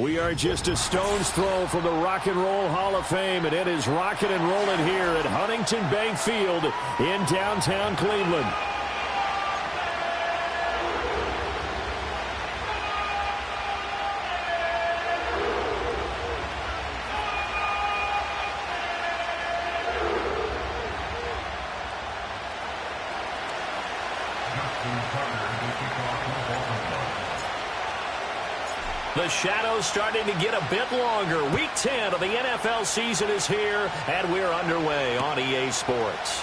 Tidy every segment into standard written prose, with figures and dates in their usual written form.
We are just a stone's throw from the Rock and Roll Hall of Fame, and it is rocking and rolling here at Huntington Bank Field in downtown Cleveland. The shadow's starting to get a bit longer. Week 10 of the NFL season is here, and we're underway on EA Sports.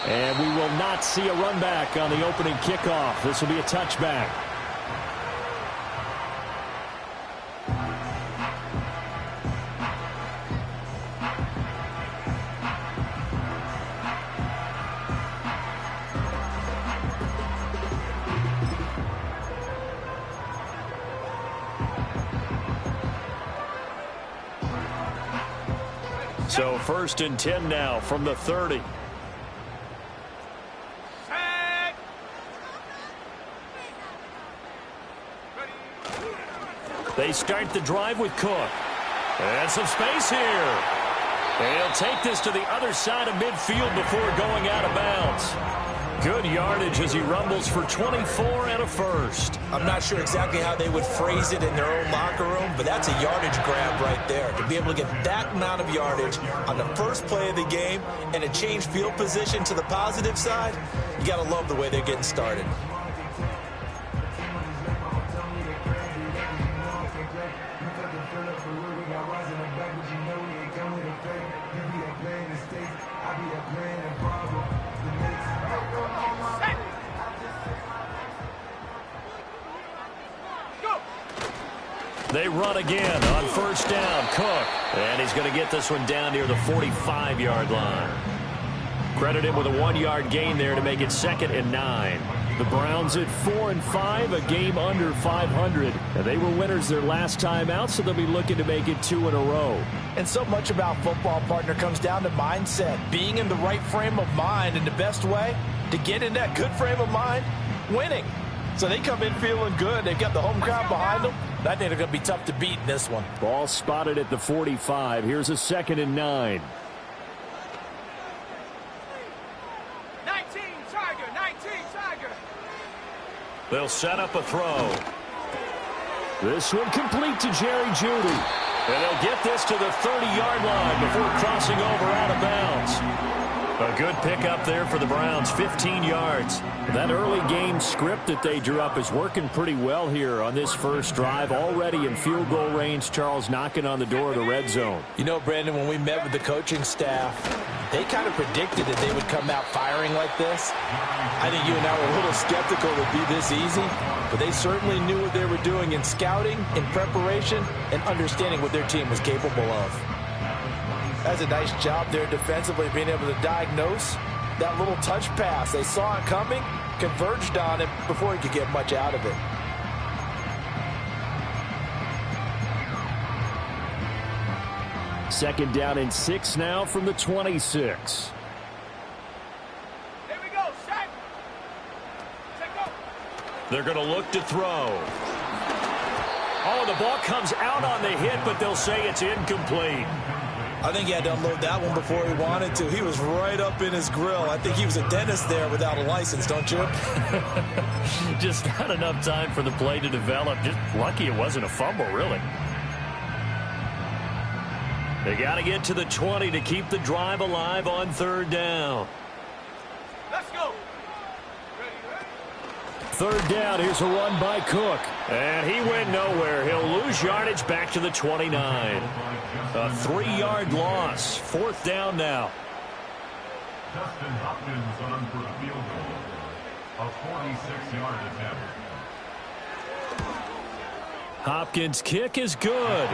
And we will not see a run back on the opening kickoff. This will be a touchback. So 1st and 10 now from the 30. They start the drive with Cook. And some space here. They'll take this to the other side of midfield before going out of bounds. Good yardage as he rumbles for 24 and a first. I'm not sure exactly how they would phrase it in their own locker room, but that's a yardage grab right there. To be able to get that amount of yardage on the first play of the game and a change field position to the positive side, you got to love the way they're getting started. They run again on 1st down. Cook. And he's going to get this one down near the 45-yard line. Credit him with a 1-yard gain there to make it 2nd and 9. The Browns at 4-5, a game under 500. And they were winners their last time out, so they'll be looking to make it 2 in a row. And so much about football, partner, comes down to mindset. Being in the right frame of mind, and the best way to get in that good frame of mind, winning. So they come in feeling good. They've got the home crowd behind them. I think they're going to be tough to beat in this one. Ball spotted at the 45. Here's a 2nd and 9. 19 Tiger. They'll set up a throw. This one complete to Jerry Jeudy. And they'll get this to the 30-yard line before crossing over out of bounds. A good pickup there for the Browns, 15 yards. That early game script that they drew up is working pretty well here on this first drive. Already in field goal range, Charles knocking on the door of the red zone. You know, Brandon, when we met with the coaching staff, they kind of predicted that they would come out firing like this. I think you and I were a little skeptical it would be this easy, but they certainly knew what they were doing in scouting, in preparation, and understanding what their team was capable of. That's a nice job there defensively, being able to diagnose that little touch pass. They saw it coming, converged on it before he could get much out of it. Second down and 6 now from the 26. Here we go, set. Go. They're going to look to throw. Oh, the ball comes out on the hit, but they'll say it's incomplete. I think he had to unload that one before he wanted to. He was right up in his grill. I think he was a dentist there without a license, don't you? Just not enough time for the play to develop. Just lucky it wasn't a fumble, really. They got to get to the 20 to keep the drive alive on 3rd down. Let's go. 3rd down, here's a run by Cook. And he went nowhere. He'll lose yardage back to the 29. A 3-yard loss. 4th down now. Justin Hopkins on for a field goal. A 46-yard attempt. Hopkins' kick is good.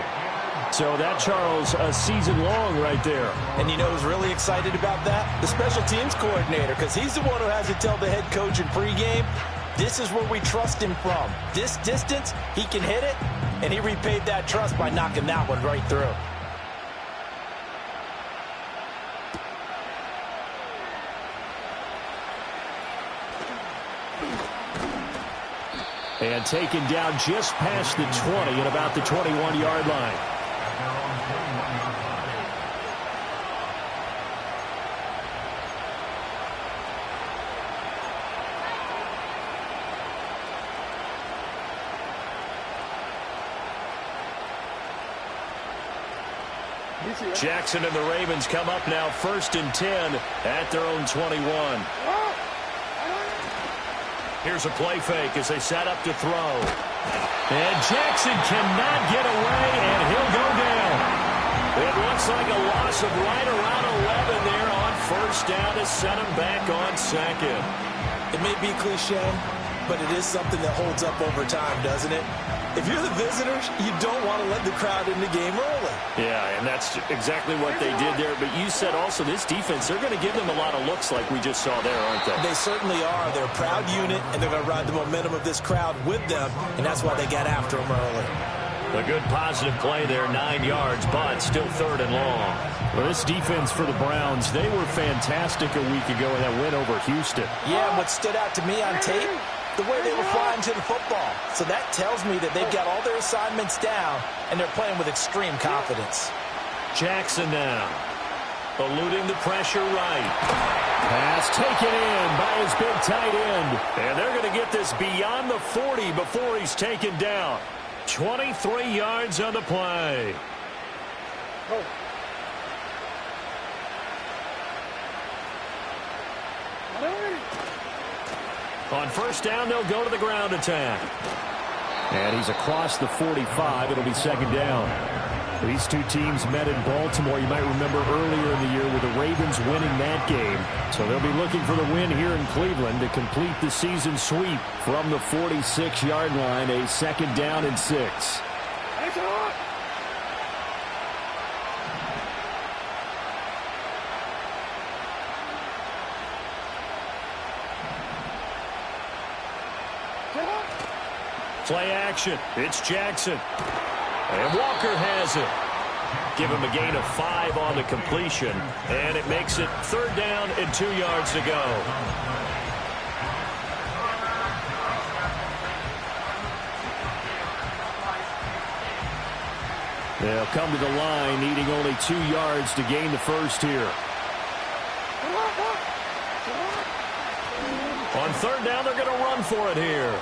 So that, Charles, a season long right there. And you know who's really excited about that? The special teams coordinator, because he's the one who has to tell the head coach in pregame, this is where we trust him from. This distance, he can hit it, and he repaid that trust by knocking that one right through. And taken down just past the 20 at about the 21-yard line. Jackson and the Ravens come up now 1st and 10 at their own 21. Here's a play fake as they set up to throw. And Jackson cannot get away, and he'll go down. It looks like a loss of right around 11 there on 1st down to set him back on 2nd. It may be cliche, but it is something that holds up over time, doesn't it? If you're the visitors, you don't want to let the crowd in the game early. Yeah, and that's exactly what they did there. But you said also this defense, they're going to give them a lot of looks like we just saw there, aren't they? They certainly are. They're a proud unit, and they're going to ride the momentum of this crowd with them, and that's why they got after them early. A good positive play there, 9 yards, but still 3rd and long. Well, this defense for the Browns, they were fantastic a week ago in that win over Houston. Yeah, and what stood out to me on tape, the way they were flying to the football. So that tells me that they've got all their assignments down, and they're playing with extreme confidence. Jackson now, eluding the pressure right. Pass taken in by his big tight end. And they're going to get this beyond the 40 before he's taken down. 23 yards on the play. On 1st down, they'll go to the ground attack. And he's across the 45. It'll be 2nd down. These two teams met in Baltimore. You might remember earlier in the year with the Ravens winning that game. So they'll be looking for the win here in Cleveland to complete the season sweep from the 46-yard line. A 2nd down and 6. Play action. It's Jackson. And Walker has it. Give him a gain of 5 on the completion. And it makes it 3rd down and 2 yards to go. They'll come to the line needing only 2 yards to gain the first here. On 3rd down, they're going to run for it here.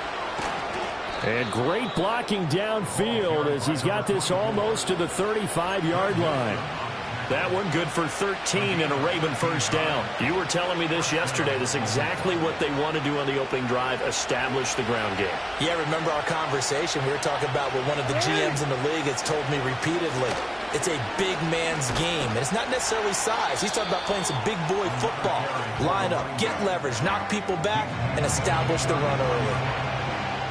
And great blocking downfield as he's got this almost to the 35-yard line. That one good for 13 and a Raven 1st down. You were telling me this yesterday. This is exactly what they want to do on the opening drive, establish the ground game. Yeah, remember our conversation. We were talking about what one of the GMs in the league has told me repeatedly. It's a big man's game, and it's not necessarily size. He's talking about playing some big boy football. Line up, get leverage, knock people back, and establish the run early.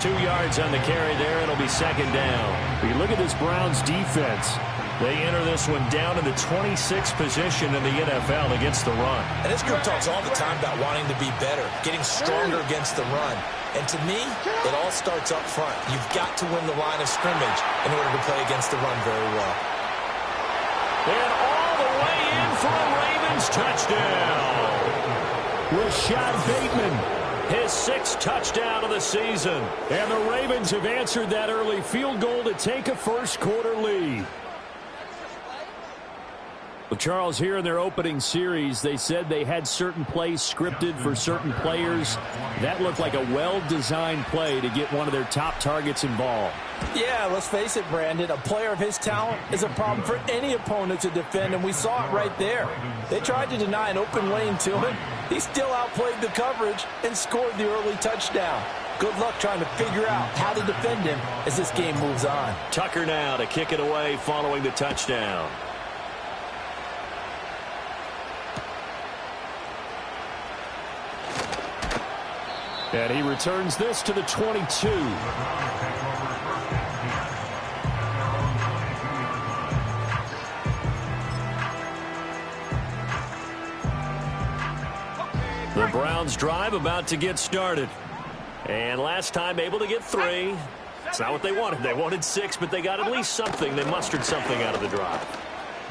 2 yards on the carry there. It'll be 2nd down. If you look at this Browns defense, they enter this one down in the 26th position in the NFL against the run. And this group talks all the time about wanting to be better, getting stronger against the run. And to me, it all starts up front. You've got to win the line of scrimmage in order to play against the run very well. And all the way in for a Ravens touchdown. Rashad Bateman. His 6th touchdown of the season. And the Ravens have answered that early field goal to take a first-quarter lead. Well, Charles, here in their opening series, they said they had certain plays scripted for certain players. That looked like a well-designed play to get one of their top targets involved. Yeah, let's face it, Brandon. A player of his talent is a problem for any opponent to defend, and we saw it right there. They tried to deny an open lane to him. He still outplayed the coverage and scored the early touchdown. Good luck trying to figure out how to defend him as this game moves on. Tucker now to kick it away following the touchdown. And he returns this to the 22. The Browns drive about to get started. And last time able to get 3. It's not what they wanted. They wanted 6, but they got at least something. They mustered something out of the drive.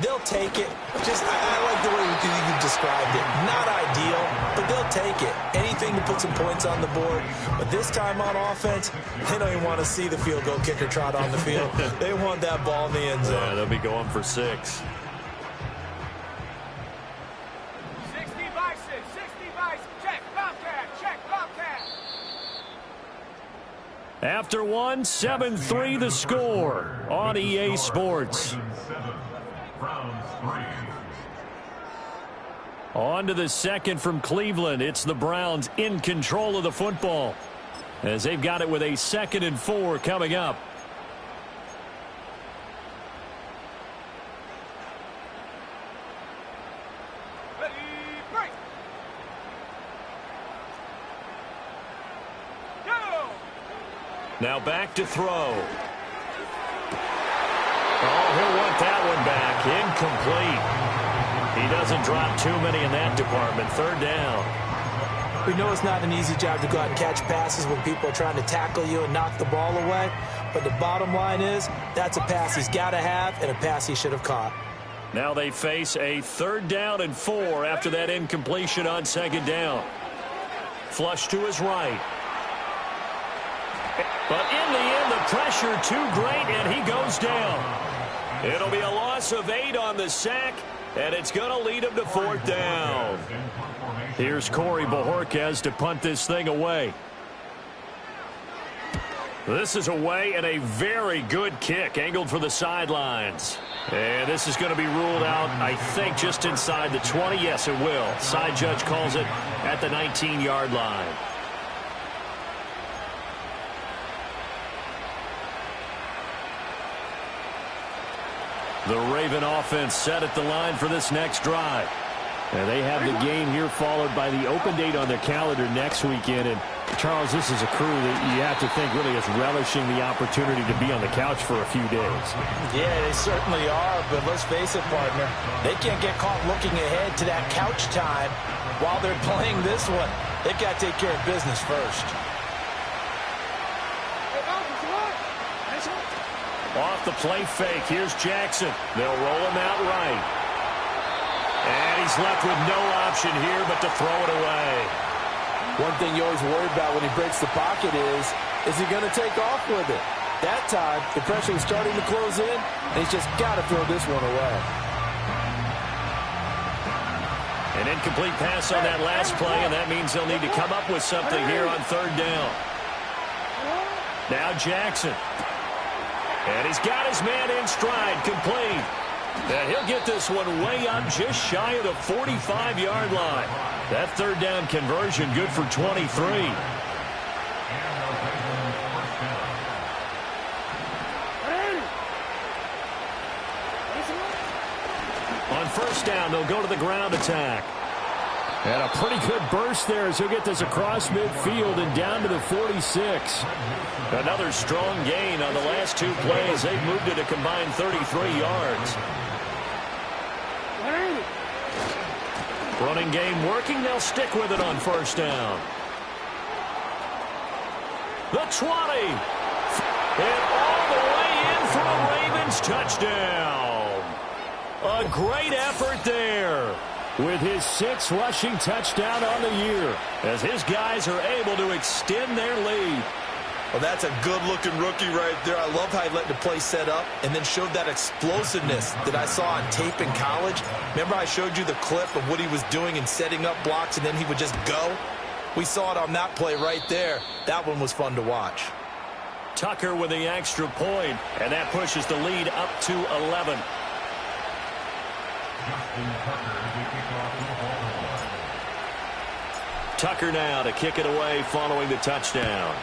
They'll take it. I like the way you described it. Not ideal, but they'll take it. Anything to put some points on the board. But this time on offense, they don't even want to see the field goal kicker trot on the field. They want that ball in the end zone. Yeah, they'll be going for 6. 60 by 6, 60 by 6. Check, Bobcat, check, Bobcat. After 1, 7-3 the score on EA Sports. 7, Browns 3. On to the second from Cleveland. It's the Browns in control of the football as they've got it with a 2nd and 4 coming up. Ready, break. Go. Now back to throw. Oh, he'll want that one back. Incomplete. He doesn't drop too many in that department. 3rd down. We know it's not an easy job to go out and catch passes when people are trying to tackle you and knock the ball away. But the bottom line is that's a pass he's got to have and a pass he should have caught. Now they face a 3rd down and 4 after that incompletion on 2nd down. Flush to his right. But in the end, the pressure too great, and he goes down. It'll be a loss of 8 on the sack, and it's going to lead him to 4th down. Here's Corey Bojorquez to punt this thing away. This is away, and a very good kick angled for the sidelines. And this is going to be ruled out, I think, just inside the 20. Yes, it will. Side judge calls it at the 19-yard line. The Raven offense set at the line for this next drive. And they have the game here followed by the open date on their calendar next weekend. And, Charles, this is a crew that you have to think really is relishing the opportunity to be on the couch for a few days. Yeah, they certainly are, but let's face it, partner. They can't get caught looking ahead to that couch time while they're playing this one. They've got to take care of business first. Off the play fake, here's Jackson. They'll roll him out right. And he's left with no option here but to throw it away. One thing you always worry about when he breaks the pocket is he going to take off with it? That time, the pressure was starting to close in, and he's just got to throw this one away. An incomplete pass on that last play, and that means they'll need to come up with something here on 3rd down. Now Jackson. And he's got his man in stride, complete. And he'll get this one way up just shy of the 45-yard line. That 3rd down conversion good for 23. On 1st down, they'll go to the ground attack. And a pretty good burst there as he'll get this across midfield and down to the 46. Another strong gain on the last 2 plays. They've moved it a combined 33 yards. Running game working. They'll stick with it on 1st down. The 20. And all the way in for a Ravens touchdown. A great effort there, with his 6th rushing touchdown on the year, as his guys are able to extend their lead. Well, that's a good-looking rookie right there. I love how he let the play set up and then showed that explosiveness that I saw on tape in college. Remember I showed you the clip of what he was doing and setting up blocks, and then he would just go? We saw it on that play right there. That one was fun to watch. Tucker with the extra point, and that pushes the lead up to 11. Tucker now to kick it away following the touchdown.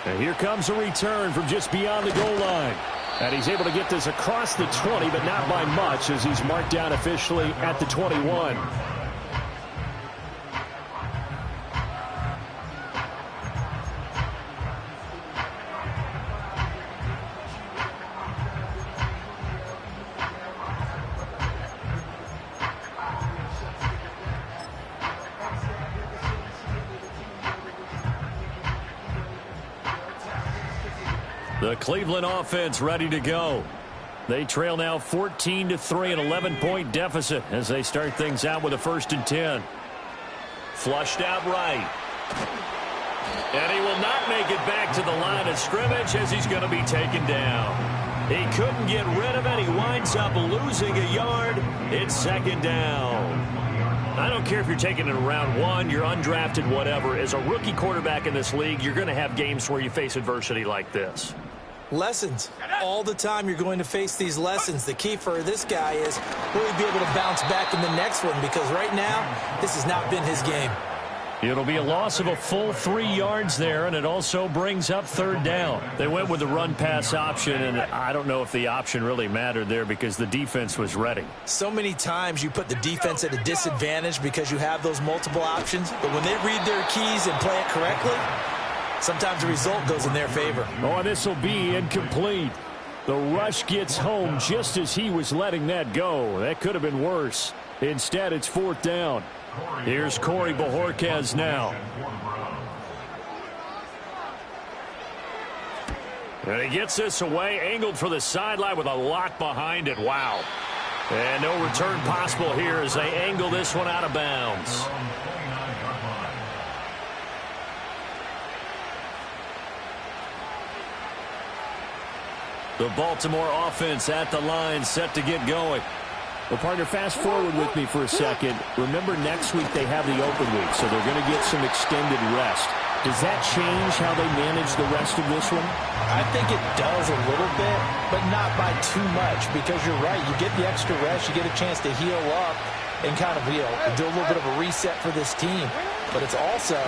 And here comes a return from just beyond the goal line. And he's able to get this across the 20, but not by much, as he's marked down officially at the 21. The Cleveland offense ready to go. They trail now 14-3, an 11-point deficit as they start things out with a 1st and 10. Flushed out right. And he will not make it back to the line of scrimmage as he's going to be taken down. He couldn't get rid of it. He winds up losing a yard. It's 2nd down. I don't care if you're taking it in round 1, you're undrafted, whatever. As a rookie quarterback in this league, you're going to have games where you face adversity like this. Lessons. All the time you're going to face these lessons. The key for this guy is, will he be able to bounce back in the next one? Because right now, this has not been his game. It'll be a loss of a full 3 yards there, and it also brings up 3rd down. They went with the run-pass option, and I don't know if the option really mattered there because the defense was ready. So many times you put the defense at a disadvantage because you have those multiple options, but when they read their keys and play it correctly, sometimes the result goes in their favor. Oh, this will be incomplete. The rush gets home just as he was letting that go. That could have been worse. Instead, it's 4th down. Here's Corey Bojorquez now. And he gets this away, angled for the sideline with a lock behind it. Wow. And no return possible here as they angle this one out of bounds. The Baltimore offense at the line, set to get going. Well, partner, fast forward with me for a second. Remember, next week they have the open week, so they're going to get some extended rest. Does that change how they manage the rest of this one? I think it does a little bit, but not by too much, because you're right. You get the extra rest, you get a chance to heal up and kind of, do a little bit of a reset for this team. But it's also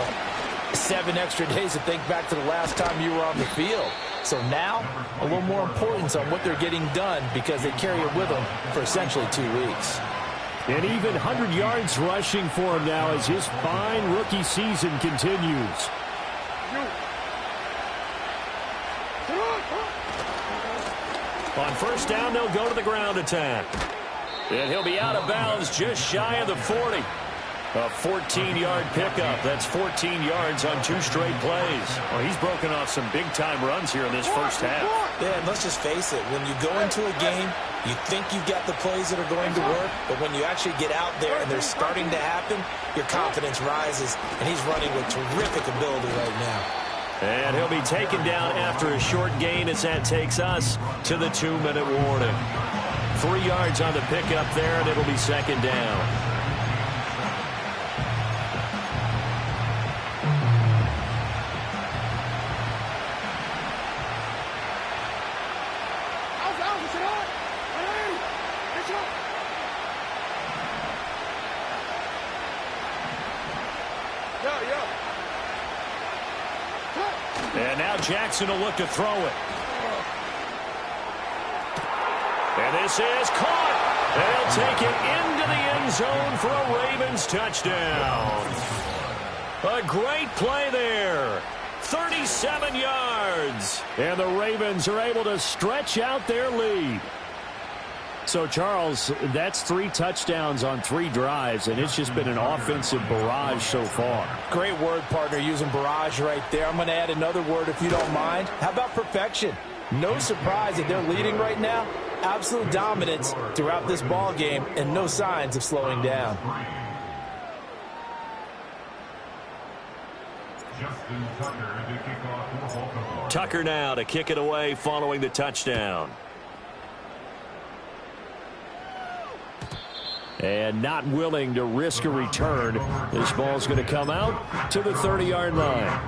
7 extra days to think back to the last time you were on the field. So now, a little more importance on what they're getting done because they carry it with them for essentially 2 weeks. And even 100 yards rushing for him now as his fine rookie season continues. On 1st down, they'll go to the ground attack. And he'll be out of bounds just shy of the 40. A 14-yard pickup. That's 14 yards on 2 straight plays. Well, he's broken off some big-time runs here in this first half. Yeah, and let's just face it. When you go into a game, you think you've got the plays that are going to work, but when you actually get out there and they're starting to happen, your confidence rises, and he's running with terrific ability right now. And he'll be taken down after a short gain as that takes us to the 2-minute warning. 3 yards on the pickup there, and it'll be 2nd down. And now Jackson will look to throw it. And this is caught. They'll take it into the end zone for a Ravens touchdown. A great play there. 37 yards. And the Ravens are able to stretch out their lead. So, Charles, that's 3 touchdowns on 3 drives, and it's just been an offensive barrage so far. Great word, partner, using barrage right there. I'm going to add another word if you don't mind. How about perfection? No surprise that they're leading right now. Absolute dominance throughout this ball game and no signs of slowing down. Tucker now to kick it away following the touchdown. And not willing to risk a return. This ball's going to come out to the 30-yard line.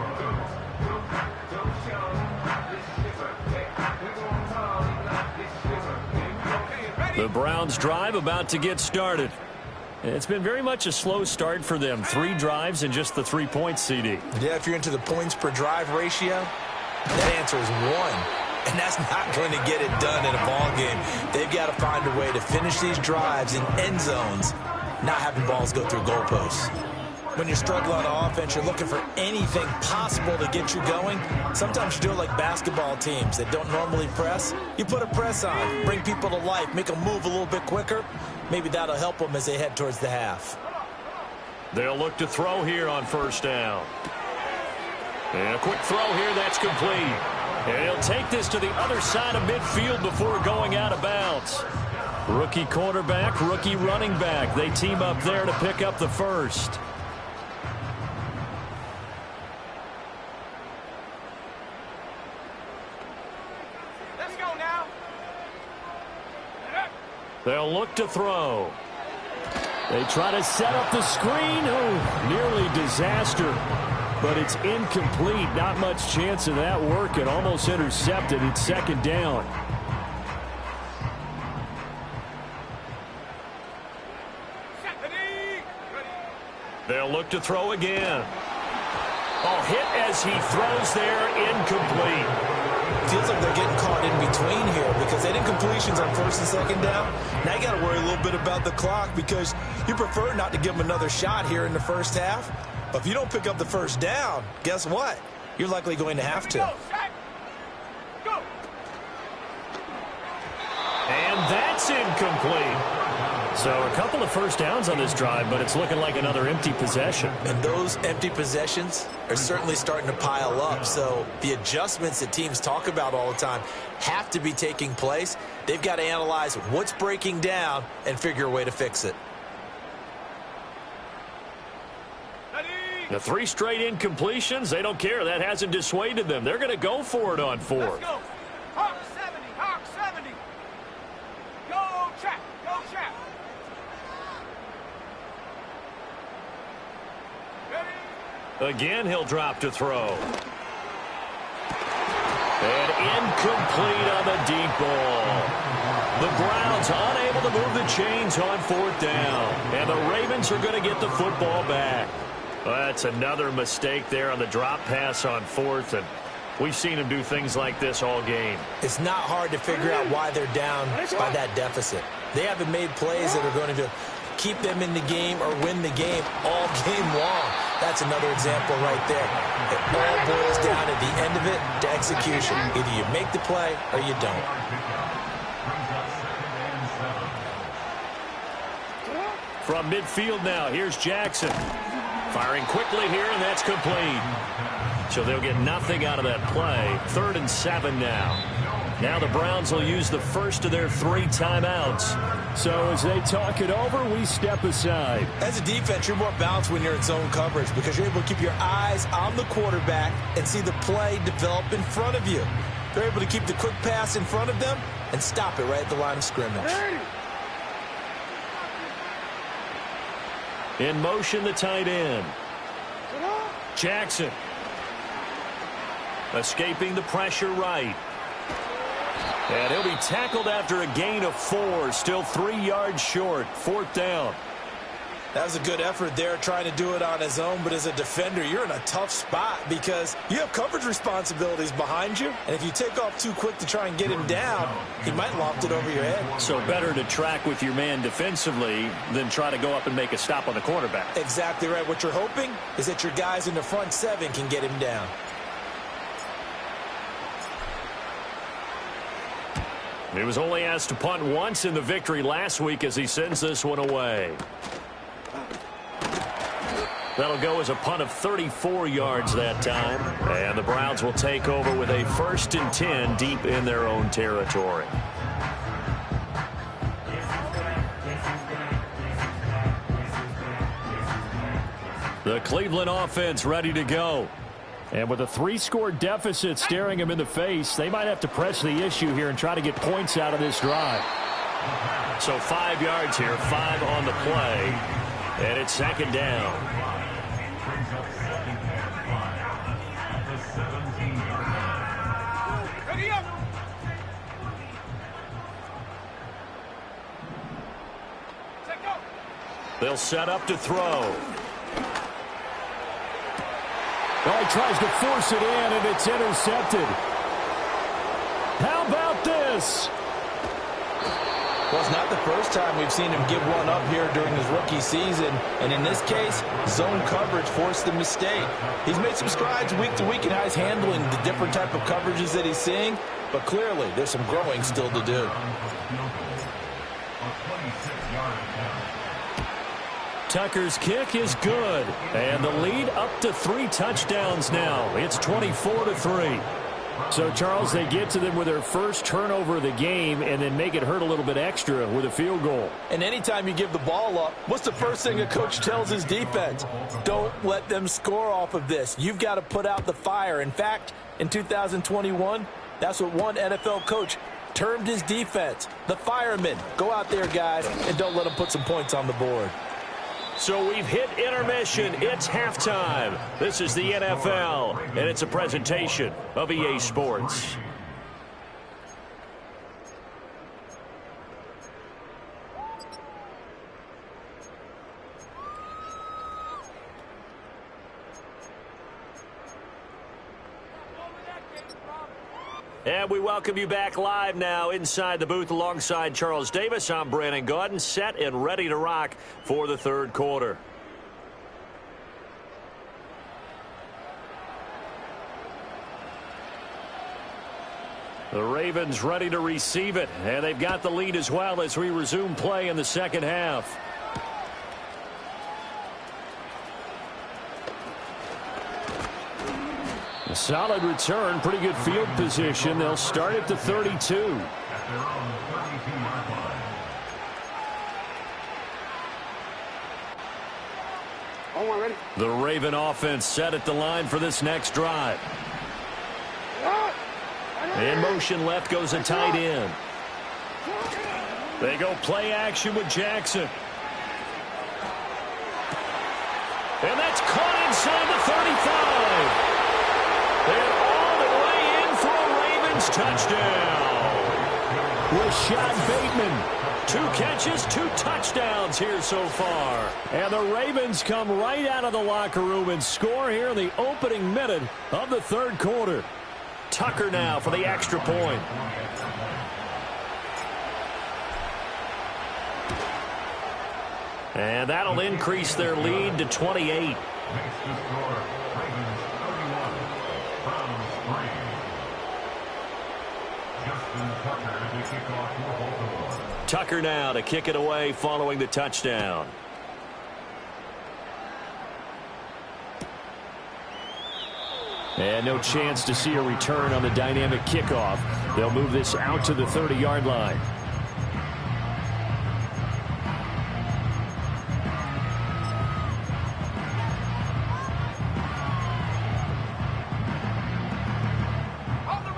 The Browns drive about to get started. It's been very much a slow start for them. 3 drives and just the 3 points, CD. Yeah, if you're into the points per drive ratio, that answer is 1. And that's not going to get it done in a ball game. They've got to find a way to finish these drives in end zones, not having balls go through goalposts. When you're struggling on offense, you're looking for anything possible to get you going. Sometimes you do it like basketball teams that don't normally press. You put a press on, bring people to life, make them move a little bit quicker. Maybe that'll help them as they head towards the half. They'll look to throw here on 1st down. And a quick throw here, that's complete. And he'll take this to the other side of midfield before going out of bounds. Rookie quarterback, rookie running back. They team up there to pick up the first. Let's go now. They'll look to throw. They try to set up the screen. Oh, nearly disaster. But it's incomplete. Not much chance of that working. Almost intercepted. It's second down. They'll look to throw again. Oh, hit as he throws there, incomplete. Feels like they're getting caught in between here because they didn't completions on first and second down. Now you got to worry a little bit about the clock because you prefer not to give them another shot here in the first half. But if you don't pick up the first down, guess what? You're likely going to have to. Go. And that's incomplete. So a couple of first downs on this drive, but it's looking like another empty possession. And those empty possessions are certainly starting to pile up. So the adjustments that teams talk about all the time have to be taking place. They've got to analyze what's breaking down and figure a way to fix it. The 3 straight incompletions, they don't care. That hasn't dissuaded them. They're going to go for it on 4th. Let's go. Hawk 70. Hawk 70. Go, Chap. Go, Chap. Again, he'll drop to throw. And incomplete on the deep ball. The Browns unable to move the chains on 4th down. And the Ravens are going to get the football back. Well, that's another mistake there on the drop pass on 4th. And we've seen him do things like this all game. It's not hard to figure out why they're down by that deficit. They haven't made plays that are going to keep them in the game or win the game all game long. That's another example right there. It all boils down at the end of it to execution. Either you make the play or you don't. From midfield now, here's Jackson. Firing quickly here, and that's complete. So they'll get nothing out of that play. 3rd and 7 now. Now the Browns will use the first of their 3 timeouts. So as they talk it over, we step aside. As a defense, you're more balanced when you're in zone coverage because you're able to keep your eyes on the quarterback and see the play develop in front of you. They're able to keep the quick pass in front of them and stop it right at the line of scrimmage. In motion, the tight end. Jackson. Escaping the pressure right. And he'll be tackled after a gain of 4. Still 3 yards short. 4th down. That was a good effort there trying to do it on his own, but as a defender, you're in a tough spot because you have coverage responsibilities behind you, and if you take off too quick to try and get him down, he might loft it over your head. So better to track with your man defensively than try to go up and make a stop on the quarterback. Exactly right. What you're hoping is that your guys in the front 7 can get him down. He was only asked to punt once in the victory last week as he sends this one away. That'll go as a punt of 34 yards that time. And the Browns will take over with a 1st and 10 deep in their own territory. The Cleveland offense ready to go. And with a 3-score deficit staring him in the face, they might have to press the issue here and try to get points out of this drive. So 5 yards here, 5 on the play. And it's 2nd down. Ready up. Set go. They'll set up to throw. Oh, he tries to force it in, and it's intercepted. How about this? Well, it's not the first time we've seen him give one up here during his rookie season. And in this case, zone coverage forced the mistake. He's made some strides week to week in how he's handling the different type of coverages that he's seeing. But clearly, there's some growing still to do. Tucker's kick is good. And the lead up to 3 touchdowns now. It's 24-3. So, Charles, they get to them with their first turnover of the game and then make it hurt a little bit extra with a field goal. And anytime you give the ball up, what's the first thing a coach tells his defense? Don't let them score off of this. You've got to put out the fire. In fact, in 2021, that's what one NFL coach termed his defense, the firemen. Go out there, guys, and don't let them put some points on the board. So we've hit intermission. It's halftime. This is the NFL, and it's a presentation of EA Sports. And we welcome you back live now inside the booth alongside Charles Davis. I'm Brandon Gaudin, set and ready to rock for the third quarter. The Ravens ready to receive it, and they've got the lead as well as we resume play in the second half. A solid return, pretty good field position. They'll start at the 32. At their own 32-yard line. Ready? The Raven offense set at the line for this next drive. In motion left goes a tight end. They go play action with Jackson. And that's caught inside the 35. And all the way in for a Ravens touchdown. Rashad Bateman. 2 catches, 2 touchdowns here so far. And the Ravens come right out of the locker room and score here in the opening minute of the third quarter. Tucker now for the extra point. And that'll increase their lead to 28. Makes the score Ravens 31, Browns 3. Justin Tucker to kick off for Baltimore. Tucker now to kick it away following the touchdown. And no chance to see a return on the dynamic kickoff. They'll move this out to the 30-yard line.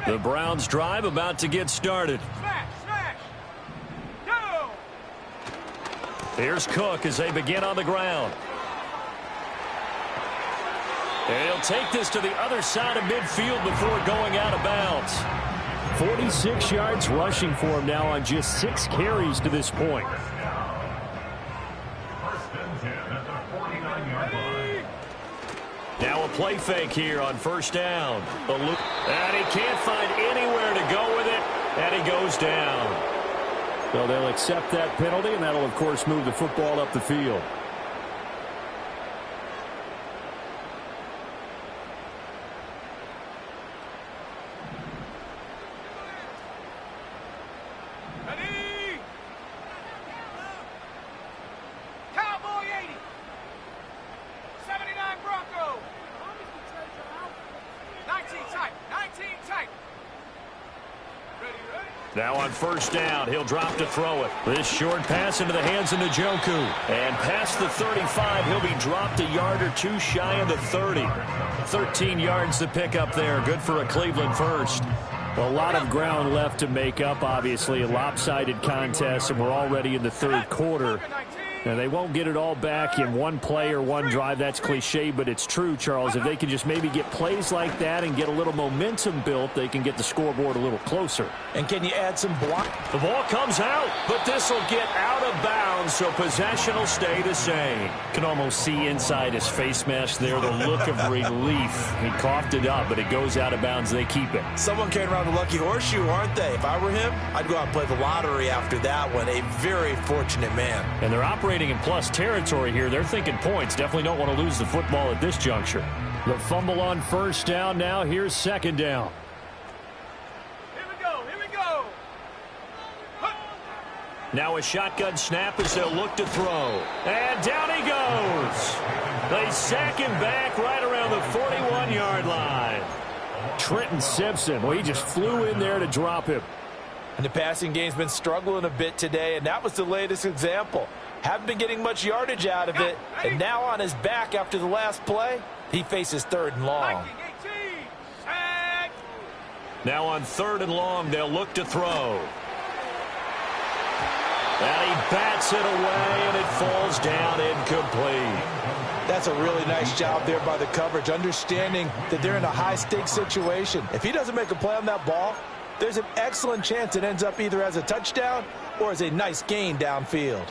The Browns drive about to get started. Smash, smash. Go. Here's Cook as they begin on the ground. And he'll take this to the other side of midfield before going out of bounds. 46 yards rushing for him now on just 6 carries to this point. First and 10 at the 49-yard line. Now a play fake here on first down. And he can't find anywhere to go with it, and he goes down. So they'll accept that penalty, and that'll, of course, move the football up the field. Ready. Cowboy 80. 79 Bronco. 19 tight. 19 tight. Ready, ready. Now on first down, he'll drop to throw it. This short pass into the hands of Njoku. And past the 35, he'll be dropped a yard or 2 shy of the 30. 13 yards to pick up there. Good for a Cleveland first. A lot of ground left to make up, obviously. A lopsided contest, and we're already in the third quarter. Now, they won't get it all back in one play or one drive. That's cliche, but it's true, Charles. If they can just maybe get plays like that and get a little momentum built, they can get the scoreboard a little closer. And can you add some block? The ball comes out, but this will get out of bounds, so possession will stay the same. Can almost see inside his face mask there the look of relief. He coughed it up, but it goes out of bounds. They keep it. Someone came around the lucky horseshoe, aren't they? If I were him, I'd go out and play the lottery after that one. A very fortunate man. And they're operating in plus territory here. They're thinking points. Definitely don't want to lose the football at this juncture. The fumble on first down. Now here's second down. Here we go. Here we go. Now a shotgun snap as they'll look to throw. And down he goes. They sack him back right around the 41-yard line. Trenton Simpson. Well, he just flew in there to drop him. And the passing game's been struggling a bit today, and that was the latest example. Haven't been getting much yardage out of it, and now on his back after the last play, he faces 3rd and long. Now on 3rd and long, they'll look to throw. And he bats it away, and it falls down incomplete. That's a really nice job there by the coverage, understanding that they're in a high-stakes situation. If he doesn't make a play on that ball, there's an excellent chance it ends up either as a touchdown or as a nice gain downfield.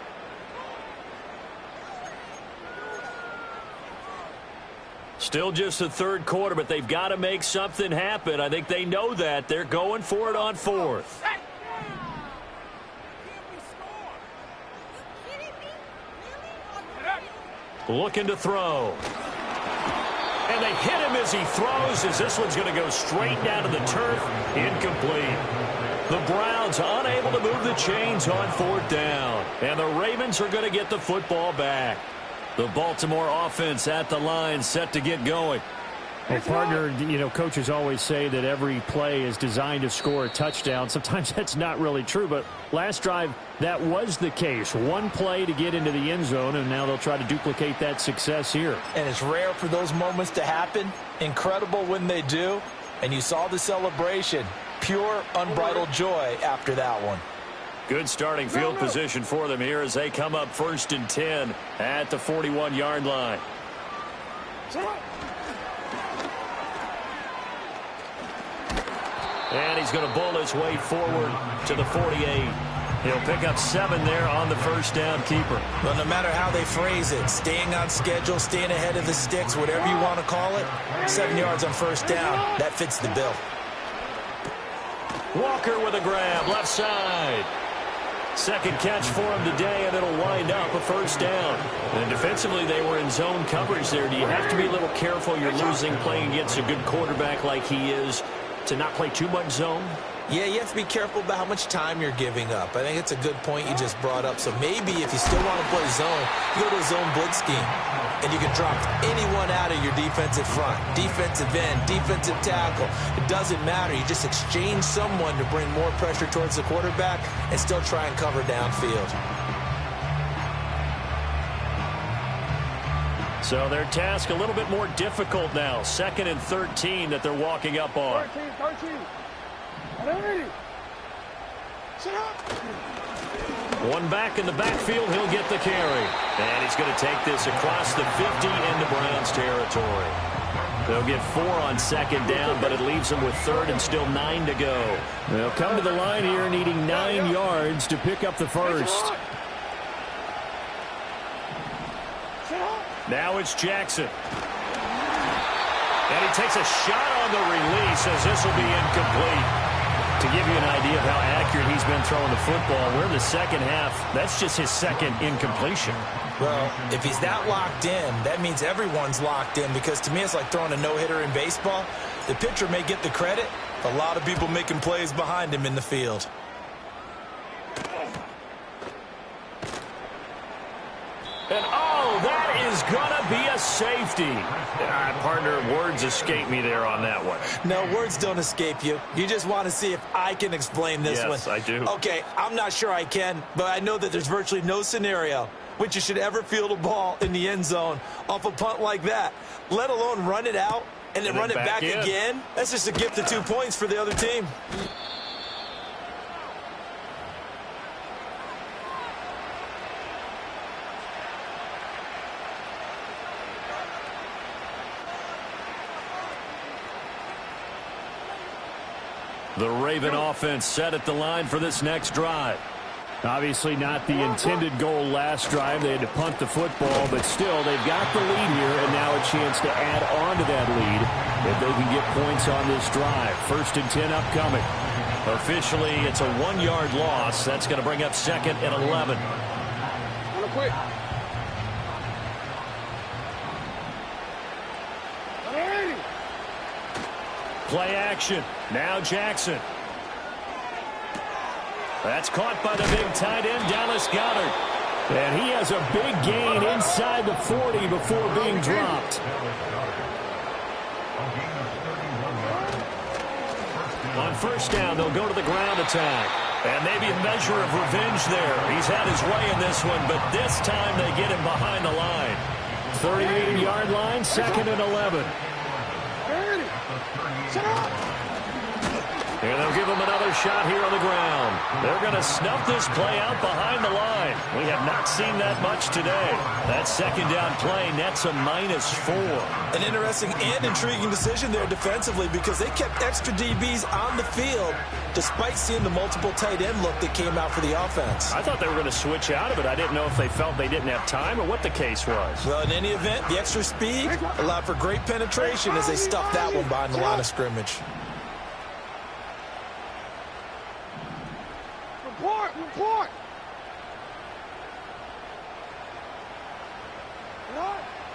Still just the 3rd quarter, but they've got to make something happen. I think they know that. They're going for it on 4th. Looking to throw. And they hit him as he throws, as this one's going to go straight down to the turf. Incomplete. The Browns unable to move the chains on 4th down. And the Ravens are going to get the football back. The Baltimore offense at the line, set to get going. Well, partner, you know, coaches always say that every play is designed to score a touchdown. Sometimes that's not really true, but last drive, that was the case. One play to get into the end zone, and now they'll try to duplicate that success here. And it's rare for those moments to happen. Incredible when they do. And you saw the celebration. Pure, unbridled joy after that one. Good starting field position for them here as they come up 1st and 10 at the 41-yard line. And he's going to bull his way forward to the 48. He'll pick up 7 there on the 1st down keeper. Well, no matter how they phrase it, staying on schedule, staying ahead of the sticks, whatever you want to call it, 7 yards on 1st down, that fits the bill. Walker with a grab, left side. 2nd catch for him today, and it'll wind up a 1st down. And defensively, they were in zone coverage there. Do you have to be a little careful? You're losing playing against a good quarterback like he is to not play too much zone? Yeah, you have to be careful about how much time you're giving up. I think it's a good point you just brought up. So maybe if you still want to play zone, you go to a zone blitz scheme. And you can drop anyone out of your defensive front, defensive end, defensive tackle. It doesn't matter. You just exchange someone to bring more pressure towards the quarterback and still try and cover downfield. So their task a little bit more difficult now. 2nd and 13 that they're walking up on. 13. Sit up. One back in the backfield, he'll get the carry. And he's going to take this across the 50 into Browns territory. They'll get 4 on 2nd down, but it leaves them with 3rd and still 9 to go. They'll come to the line here needing 9 yards to pick up the 1st. Now it's Jackson. And he takes a shot on the release as this will be incomplete. To give you an idea of how accurate he's been throwing the football, we're in the 2nd half. That's just his 2nd incompletion. Well, if he's that locked in, that means everyone's locked in, because to me it's like throwing a no-hitter in baseball. The pitcher may get the credit, a lot of people making plays behind him in the field. And that is going to be a safety. Partner, words escape me there on that one. No, words don't escape you. You just want to see if I can explain this one. Yes, I do. Okay, I'm not sure I can, but I know that there's virtually no scenario which you should ever field a ball in the end zone off a punt like that, let alone run it out and then run it back again. That's just a gift of 2 points for the other team. The Raven offense set at the line for this next drive. Obviously not the intended goal last drive. They had to punt the football, but still they've got the lead here, and now a chance to add on to that lead if they can get points on this drive. 1st and 10 upcoming. Officially, it's a 1-yard loss. That's going to bring up 2nd and 11. Quick. Play action. Now Jackson. That's caught by the big tight end, Dallas Goedert. And he has a big gain inside the 40 before being dropped. On first down, they'll go to the ground attack. And maybe a measure of revenge there. He's had his way in this one, but this time they get him behind the line. 38-yard line, 2nd and 11. Shut up! And they'll give him another shot here on the ground. They're going to snuff this play out behind the line. We have not seen that much today. That second down play nets a -4. An interesting and intriguing decision there defensively because they kept extra DBs on the field despite seeing the multiple tight end look that came out for the offense. I thought they were going to switch out of it. I didn't know if they felt they didn't have time or what the case was. Well, in any event, the extra speed allowed for great penetration as they stuffed that one behind the line of scrimmage. Report!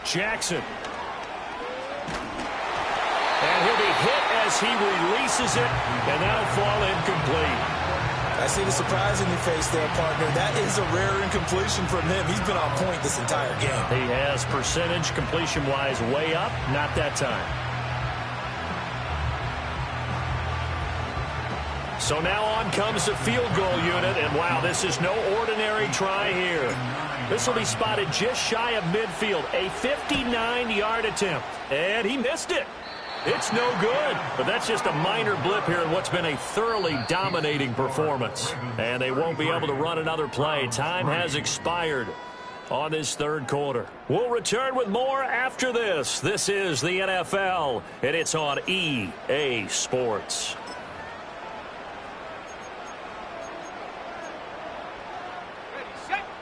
Jackson. And he'll be hit as he releases it, and that'll fall incomplete. I see the surprise in your face there, partner. That is a rare incompletion from him. He's been on point this entire game. He has percentage completion-wise way up, not that time. So now on comes the field goal unit, and wow, this is no ordinary try here. This will be spotted just shy of midfield, a 59-yard attempt, and he missed it. It's no good, but that's just a minor blip here in what's been a thoroughly dominating performance. And they won't be able to run another play. Time has expired on this third quarter. We'll return with more after this. This is the NFL, and it's on EA Sports.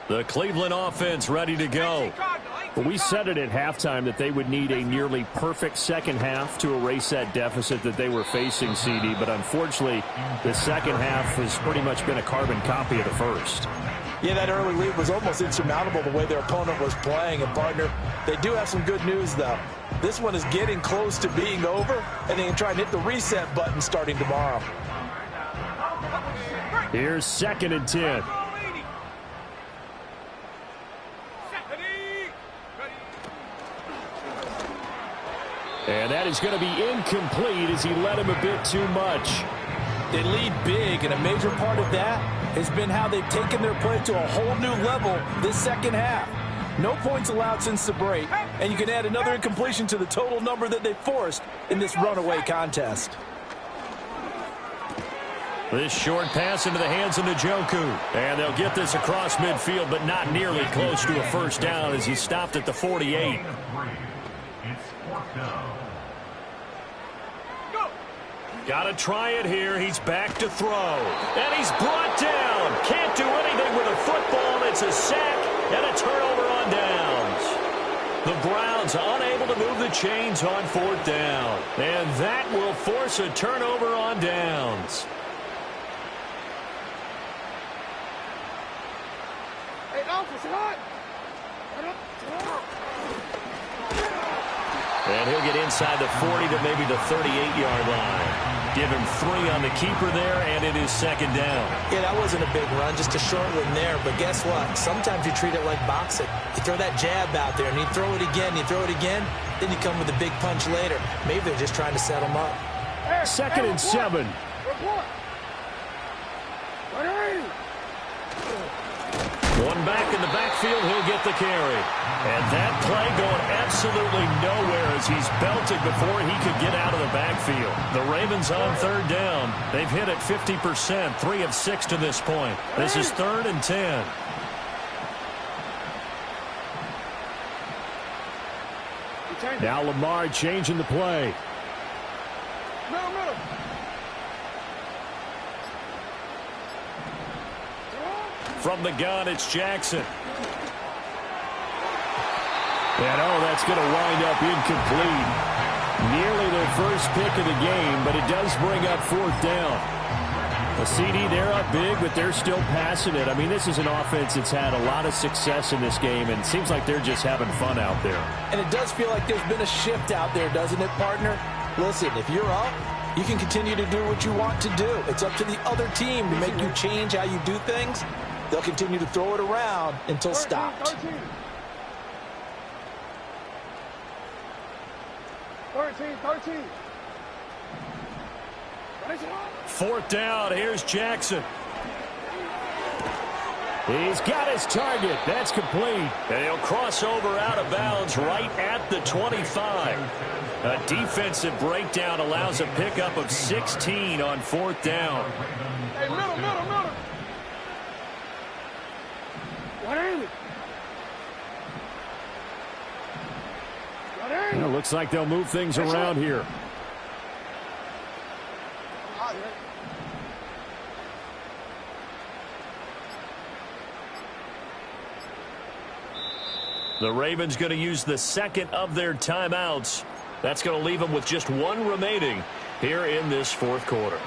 The Cleveland offense ready to go. But we said it at halftime that they would need a nearly perfect second half to erase that deficit that they were facing, CD. But unfortunately, the second half has pretty much been a carbon copy of the first. Yeah, that early lead was almost insurmountable the way their opponent was playing. And, partner, they do have some good news, though. This one is getting close to being over, and they can try and hit the reset button starting tomorrow. Here's 2nd and 10. And that is going to be incomplete as he led him a bit too much. They lead big, and a major part of that has been how they've taken their play to a whole new level this second half. No points allowed since the break, and you can add another incompletion to the total number that they forced in this runaway contest. This short pass into the hands of Njoku. And they'll get this across midfield, but not nearly close to a first down as he stopped at the 48. Got to try it here. He's back to throw. And he's brought down. Can't do anything with a football. It's a sack and a turnover on downs. The Browns unable to move the chains on 4th down. And that will force a turnover on downs. Hey, Alpha, what? And he'll get inside the 40 to maybe the 38-yard line. Give him 3 on the keeper there, and it is 2nd down. Yeah, that wasn't a big run, just a short one there. But guess what? Sometimes you treat it like boxing. You throw that jab out there, and you throw it again, then you come with a big punch later. Maybe they're just trying to set him up. 2nd and 7. Report. One back in the backfield, he'll get the carry. And that play going absolutely nowhere as he's belted before he could get out of the backfield. The Ravens on 3rd down. They've hit it 50%, 3 of 6 to this point. This is 3rd and 10. Now Lamar changing the play. Middle. From the gun, it's Jackson. And that's going to wind up incomplete. Nearly their first pick of the game, but it does bring up 4th down. The CD, they're up big, but they're still passing it. I mean, this is an offense that's had a lot of success in this game, and it seems like they're just having fun out there. And it does feel like there's been a shift out there, doesn't it, partner? Listen, if you're up, you can continue to do what you want to do. It's up to the other team to make you change how you do things. They'll continue to throw it around until stopped. 13. 13. 4th down. Here's Jackson. He's got his target. That's complete. And he'll cross over out of bounds right at the 25. A defensive breakdown allows a pickup of 16 on 4th down. Hey, middle. What ain't it? Well, looks like they'll move things around here. The Ravens going to use the second of their timeouts. That's going to leave them with just one remaining here in this 4th quarter.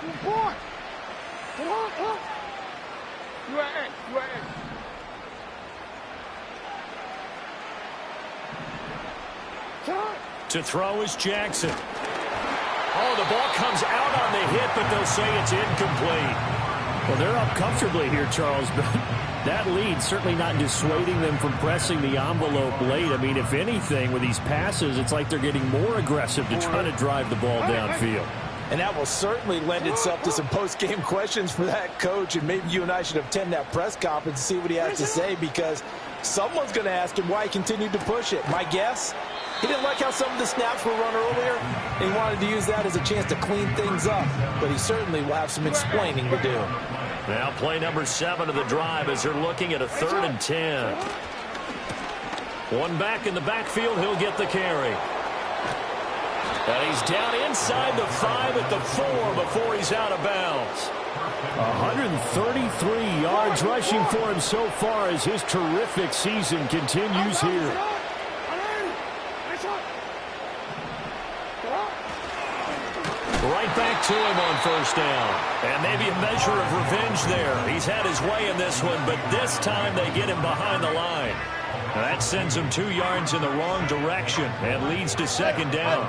Report. Come on. You at To throw is Jackson. Oh, the ball comes out on the hit, but they'll say it's incomplete. Well, they're up comfortably here, Charles, but that lead certainly not dissuading them from pressing the envelope late. I mean, if anything, with these passes, it's like they're getting more aggressive to try to drive the ball downfield. And that will certainly lend itself to some post-game questions for that coach, and maybe you and I should attend that press conference and see what he has to say, because someone's going to ask him why he continued to push it. My guess, he didn't like how some of the snaps were run earlier, and he wanted to use that as a chance to clean things up, but he certainly will have some explaining to do. Now play number 7 of the drive as they're looking at a 3rd and 10. One back in the backfield, he'll get the carry. And he's down inside the 5 at the 4 before he's out of bounds. 133 yards rushing for him so far as his terrific season continues here. Right back to him on 1st down. And maybe a measure of revenge there. He's had his way in this one, but this time they get him behind the line. Now that sends him 2 yards in the wrong direction and leads to 2nd down.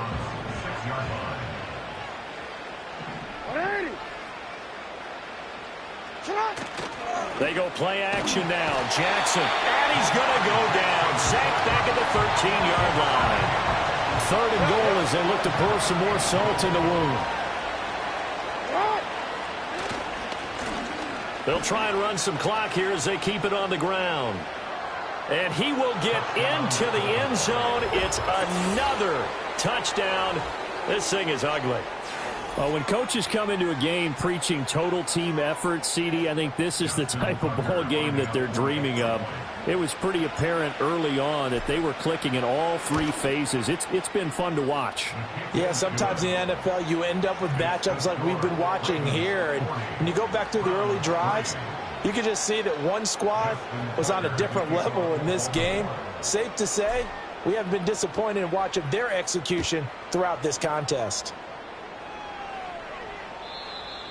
They go play action now. Jackson, and he's going to go down. Sacked back at the 13-yard line. 3rd and goal as they look to pour some more salt in the wound. They'll try and run some clock here as they keep it on the ground. And he will get into the end zone. It's another touchdown. This thing is ugly. Well, when coaches come into a game preaching total team effort, CD, I think this is the type of ball game that they're dreaming of. It was pretty apparent early on that they were clicking in all 3 phases. It's been fun to watch. Yeah, sometimes in the NFL you end up with matchups like we've been watching here. And when you go back through the early drives, you can just see that one squad was on a different level in this game. Safe to say, we haven't been disappointed in watching their execution throughout this contest.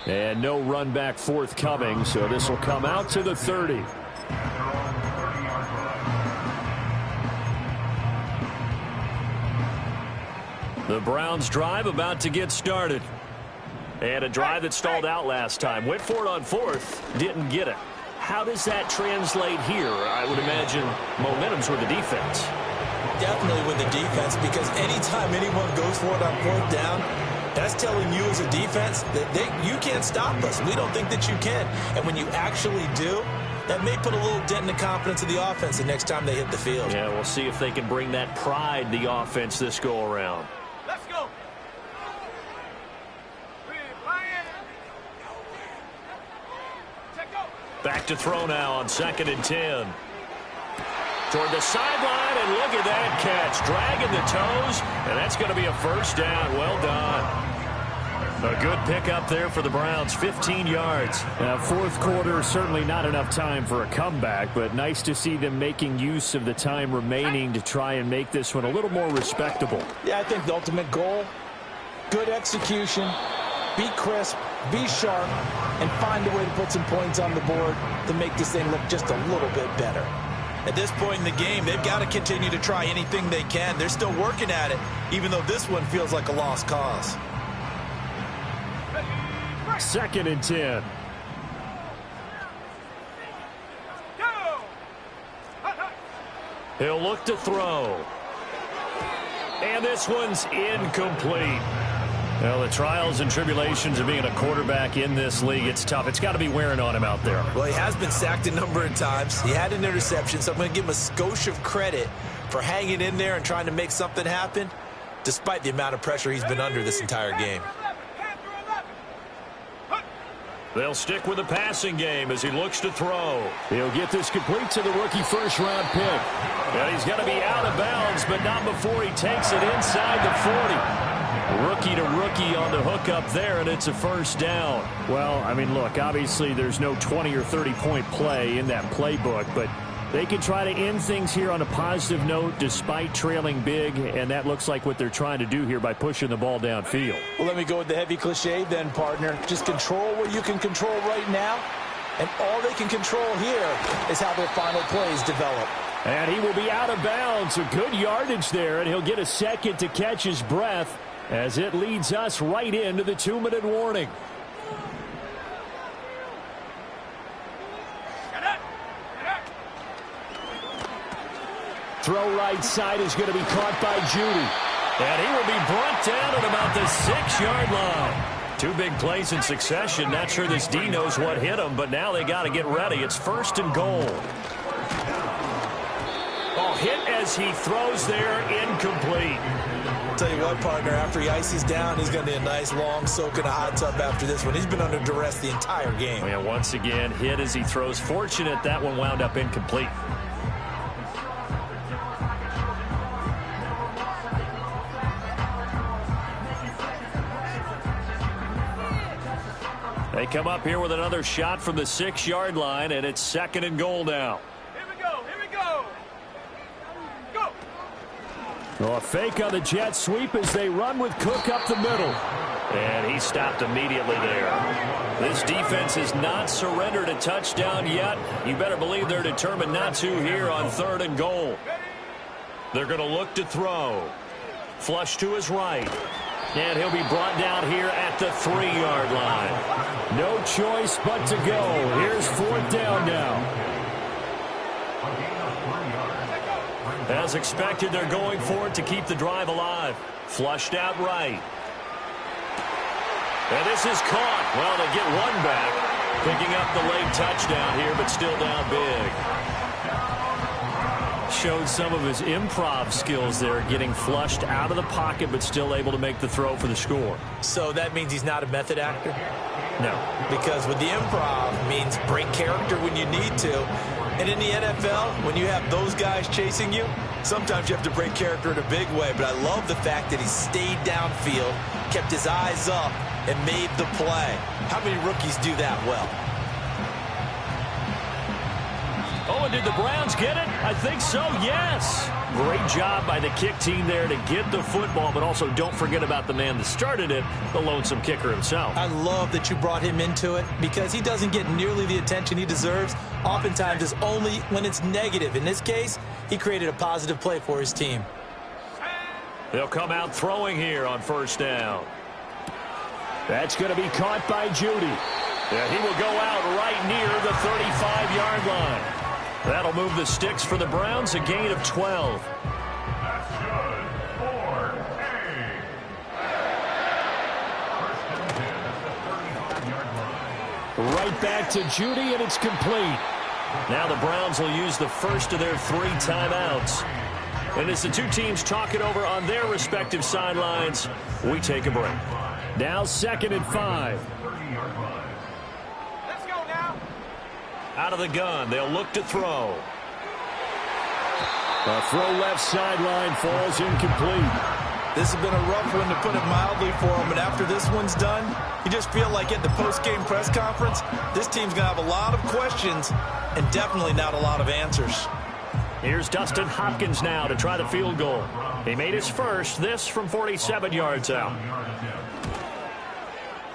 And no run back forthcoming, so this will come out to the 30. The Browns drive about to get started. And a drive that stalled out last time. Went for it on 4th, didn't get it. How does that translate here? I would imagine momentum's with the defense. Definitely with the defense, because anytime anyone goes for it on 4th down, that's telling you as a defense that you can't stop us. We don't think that you can. And when you actually do, that may put a little dent in the confidence of the offense the next time they hit the field. Yeah, we'll see if they can bring that pride, the offense, this go-around. Let's go. Back to throw now on 2nd and 10. Toward the sideline, and look at that catch. Dragging the toes, and that's going to be a 1st down. Well done. A good pickup there for the Browns, 15 yards. 4th quarter, certainly not enough time for a comeback, but nice to see them making use of the time remaining to try and make this one a little more respectable. Yeah, I think the ultimate goal, good execution, be crisp, be sharp, and find a way to put some points on the board to make this thing look just a little bit better. At this point in the game, they've got to continue to try anything they can. They're still working at it, even though this one feels like a lost cause. 2nd and 10. He'll look to throw. And this one's incomplete. Well, the trials and tribulations of being a quarterback in this league, it's tough. It's got to be wearing on him out there. Well, he has been sacked a number of times. He had an interception, so I'm going to give him a skosh of credit for hanging in there and trying to make something happen, despite the amount of pressure he's been under this entire game. They'll stick with the passing game as he looks to throw. He'll get this complete to the rookie first-round pick. And he's going to be out of bounds, but not before he takes it inside the 40. Rookie to rookie on the hook up there, and it's a first down. Well, I mean, look, obviously there's no 20 or 30-point play in that playbook, but they can try to end things here on a positive note despite trailing big, and that looks like what they're trying to do here by pushing the ball downfield. Well, let me go with the heavy cliche then, partner. Just control what you can control right now, and all they can control here is how their final plays develop. And he will be out of bounds. A good yardage there, and he'll get a second to catch his breath as it leads us right into the 2-minute warning. Throw right side is going to be caught by Judy. And he will be brought down at about the 6-yard line. Two big plays in succession. Not sure this D knows what hit him, but now they got to get ready. It's 1st and goal. Oh, hit as he throws there, incomplete. Tell you what, partner, after he ices down, he's going to need a nice long soak in a hot tub after this one. He's been under duress the entire game. And once again, hit as he throws. Fortunate that one wound up incomplete. They come up here with another shot from the 6-yard line, and it's 2nd and goal now. Here we go. Here we go. Go. Well, a fake on the jet sweep as they run with Cook up the middle. And he stopped immediately there. This defense has not surrendered a touchdown yet. You better believe they're determined not to here on 3rd and goal. They're going to look to throw. Flush to his right. And he'll be brought down here at the 3-yard line. No choice but to go. Here's 4th down now. As expected, they're going for it to keep the drive alive. Flushed out right. And this is caught. Well, they get one back. Picking up the late touchdown here, but still down big. Showed some of his improv skills there, getting flushed out of the pocket, but still able to make the throw for the score. So that means he's not a method actor? No. Because with the improv means break character when you need to. And in the NFL, when you have those guys chasing you, sometimes you have to break character in a big way. But I love the fact that he stayed downfield, kept his eyes up, and made the play. How many rookies do that well? Oh, and did the Browns get it? I think so, yes. Great job by the kick team there to get the football, but also don't forget about the man that started it, the lonesome kicker himself. I love that you brought him into it because he doesn't get nearly the attention he deserves. Oftentimes it's only when it's negative. In this case, he created a positive play for his team. They'll come out throwing here on 1st down. That's going to be caught by Judy. Yeah, he will go out right near the 35-yard line. That'll move the sticks for the Browns, a gain of 12. That's good. 4A. First and 10 at the 35-yard line. Right back to Judy, and it's complete. Now the Browns will use the first of their 3 timeouts. And as the two teams talk it over on their respective sidelines, we take a break. Now 2nd and 5. 30-yard line. Let's go now. Out of the gun, they'll look to throw. A throw left sideline falls incomplete. This has been a rough one, to put it mildly, for him. And after this one's done, you just feel like at the post-game press conference, this team's going to have a lot of questions and definitely not a lot of answers. Here's Dustin Hopkins now to try the field goal. He made his first, this from 47 yards out.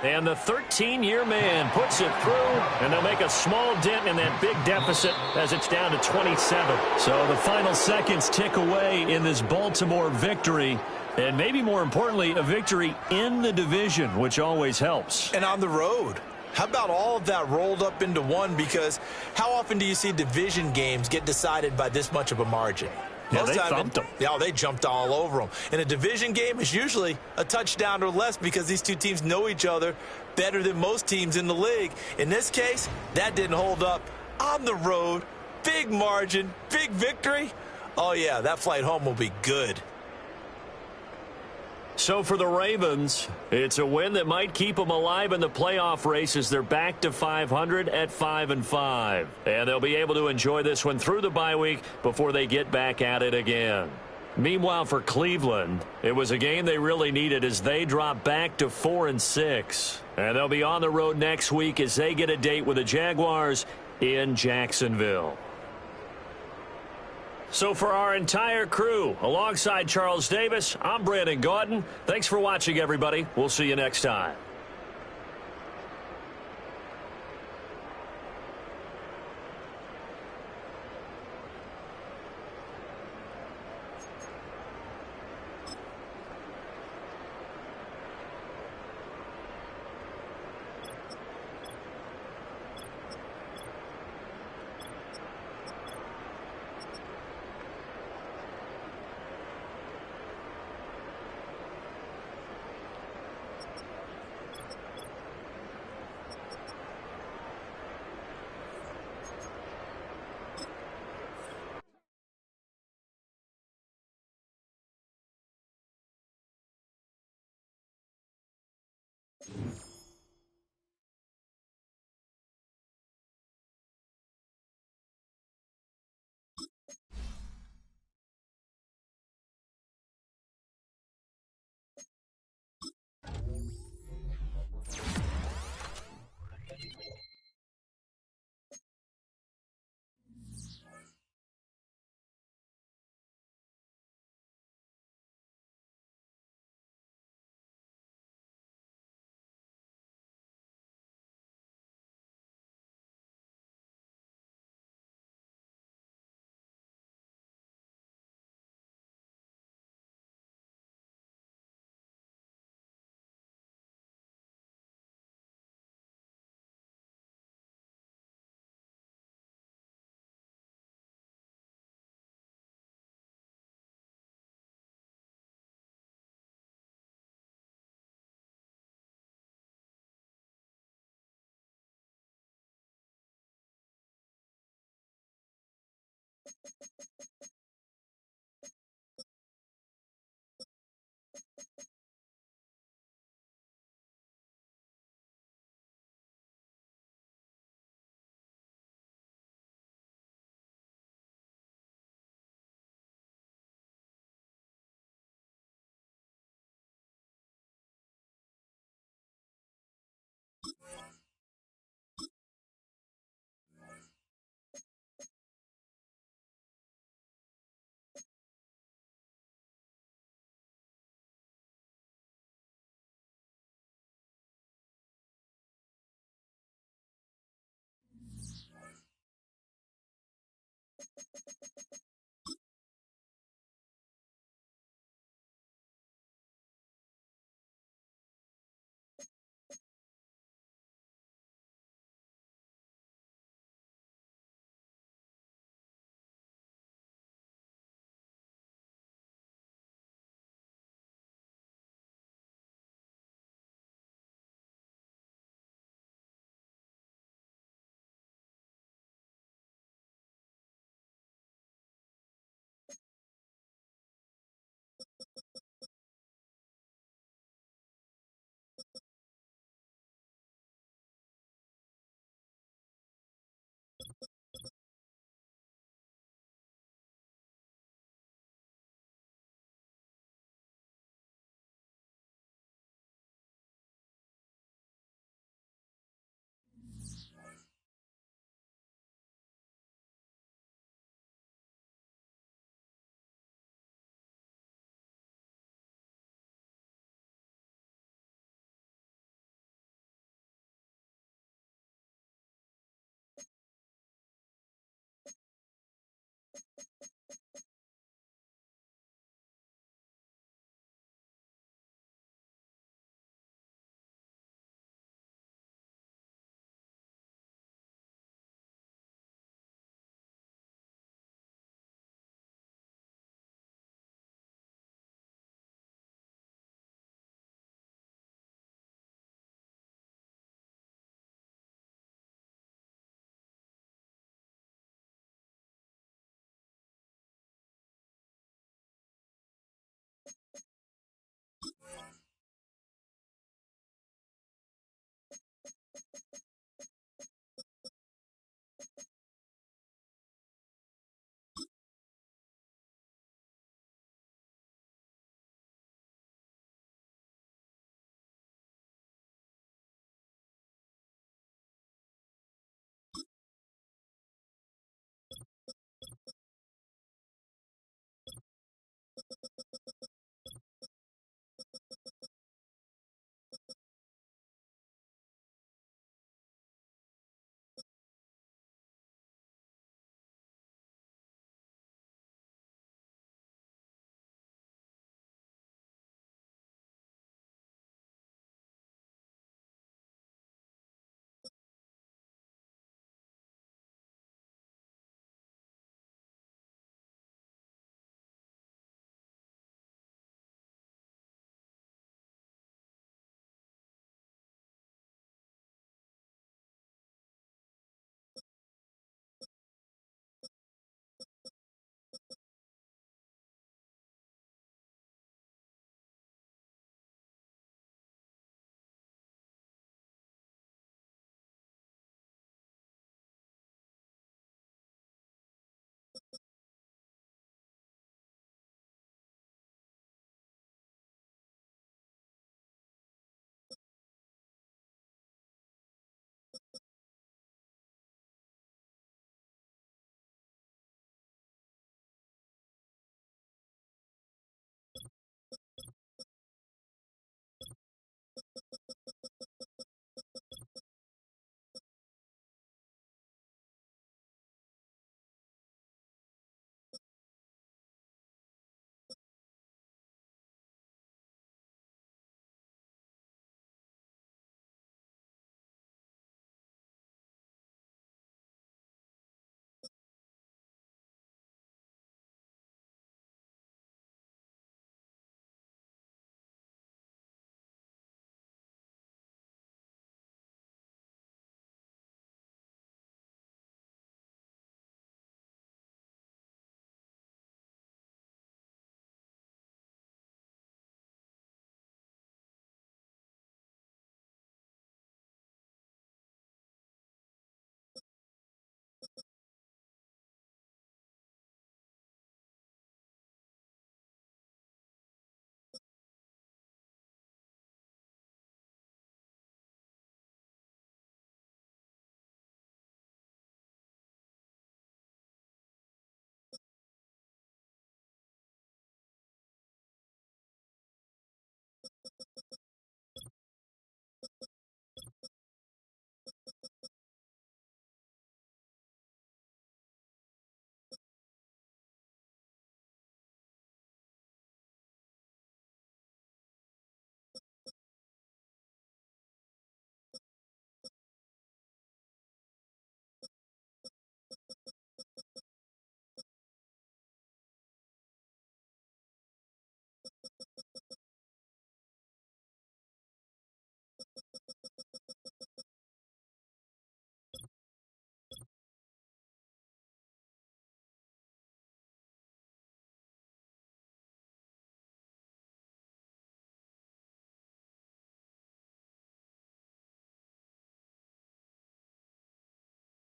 And the 13-year man puts it through, and they'll make a small dent in that big deficit as it's down to 27. So the final seconds tick away in this Baltimore victory, and maybe more importantly, a victory in the division, which always helps. And on the road. How about all of that rolled up into one? Because how often do you see division games get decided by this much of a margin? Yeah, Most they time, thumped them. Yeah, they jumped all over them. In a division game, it's usually a touchdown or less because these two teams know each other better than most teams in the league. In this case, that didn't hold up. On the road, big margin, big victory. Oh, yeah, that flight home will be good. So for the Ravens, it's a win that might keep them alive in the playoff race as they're back to 500 at 5-5. And they'll be able to enjoy this one through the bye week before they get back at it again. Meanwhile, for Cleveland, it was a game they really needed as they drop back to 4-6. And they'll be on the road next week as they get a date with the Jaguars in Jacksonville. So for our entire crew, alongside Charles Davis, I'm Brandon Gaudin. Thanks for watching, everybody. We'll see you next time.